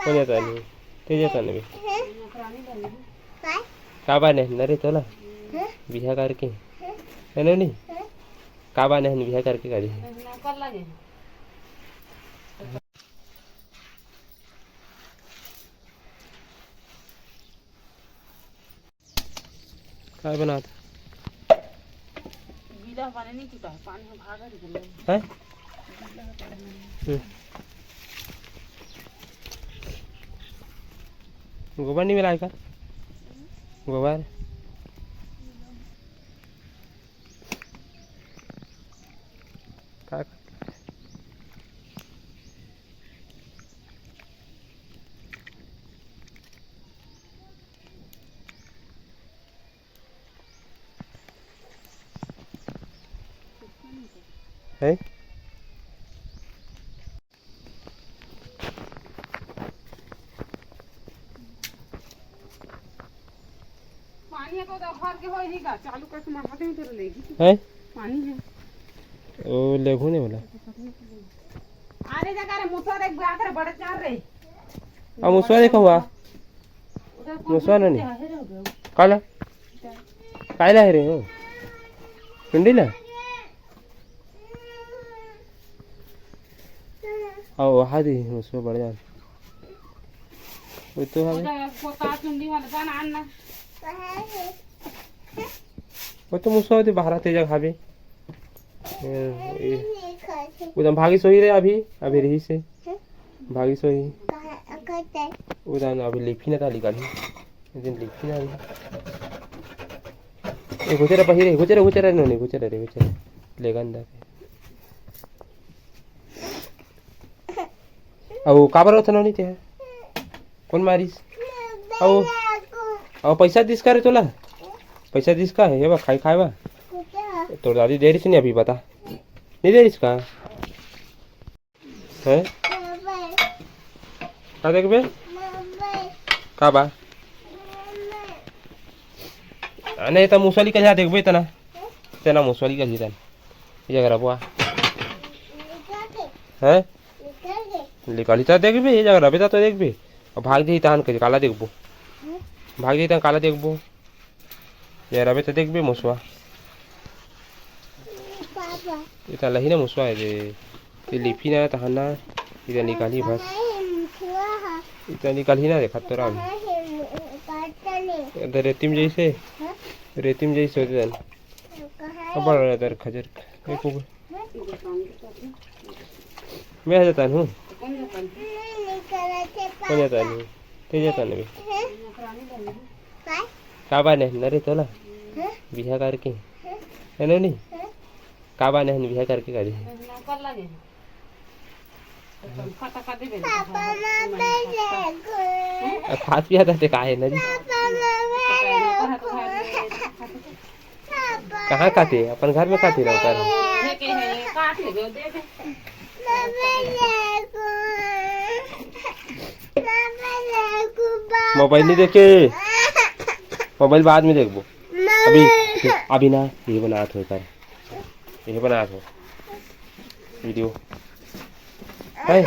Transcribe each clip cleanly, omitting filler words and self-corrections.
कोण येता नाही ते येता नाही काबा नाही ना रे चला बिहा करके है ना नहीं काबा नहीं बिहा करके गाड़ी काय बनात गीला पानी नहीं पीता पानी में भागा है गोबर नहीं मिला का गोबर का है पानी तो घर के होई नहीं का चालू करके महाते में तेरे लेगी है पानी है ओ लेगू नहीं बोला अरे जगह रे मुसवा देख ब्याह करे बड़े चार रे अब मुसवा देखा हुआ मुसवा नहीं काला कायला है रे हो पिंडीला आओ हादी मुसवा बढ़ जा वो तो है को का चुंडी वाला जान आना वो तो मुसवा दे बाहर तेजा खाबे उधर भागी सोई रे अभी अभी रही से भागी सोई उधर अभी लिखी ना ताली गाड़ी दिन लिखी ना ए गुजरा पहिरे गुजरा नहीं गुजरा रे गुजरा लेगा अंदर अब काबर होता नहीं ते कौन मारिस अब पैसा दिस का रे तोला पैसा दिस का है बा खाई खाए बा तो दादी दे रही थी नहीं अभी बता नहीं दे रही इसका है क्या देख बे का बा नहीं तो मुसवाली का जा देख बे तना तना मुसवाली का जीतन ये जगह रबुआ है निकाली तो देख बे ये जगह रबे तो देख बे और भाग दी तहन के काला देखबो भाग दी तहन काला देखबो ये रबे तो देख बे मुसवा इतना लही ना मुसवा है रे ये लिपी ना तहना इतना निकाली बस इतना निकाली ना देखा तोरा इधर रेतिम जैसे होते हैं अब बड़ा इधर खजर देखो मैं जाता हूँ कौन जाता नहीं ते जाता नहीं काबा नहीं ना रे तोला बिहा करके है ना नहीं काबा नहीं बिहा करके गाड़ी खास भी आता है काहे ना जी कहाँ खाते अपन घर में खाते रहो मोबाइल नहीं देखे मोबाइल बाद में देखबो अभी अभी ना ये बना थो कर ये बना थो वीडियो है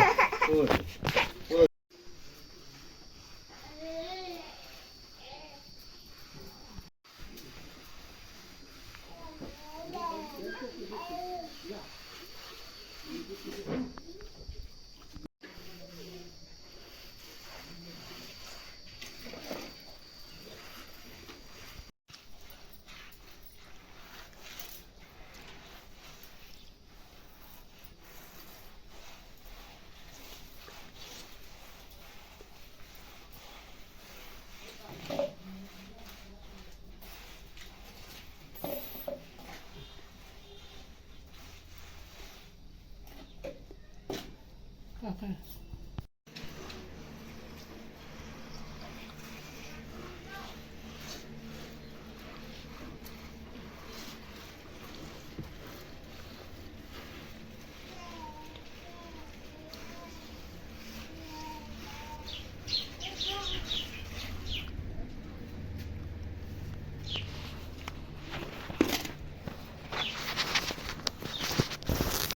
Okay.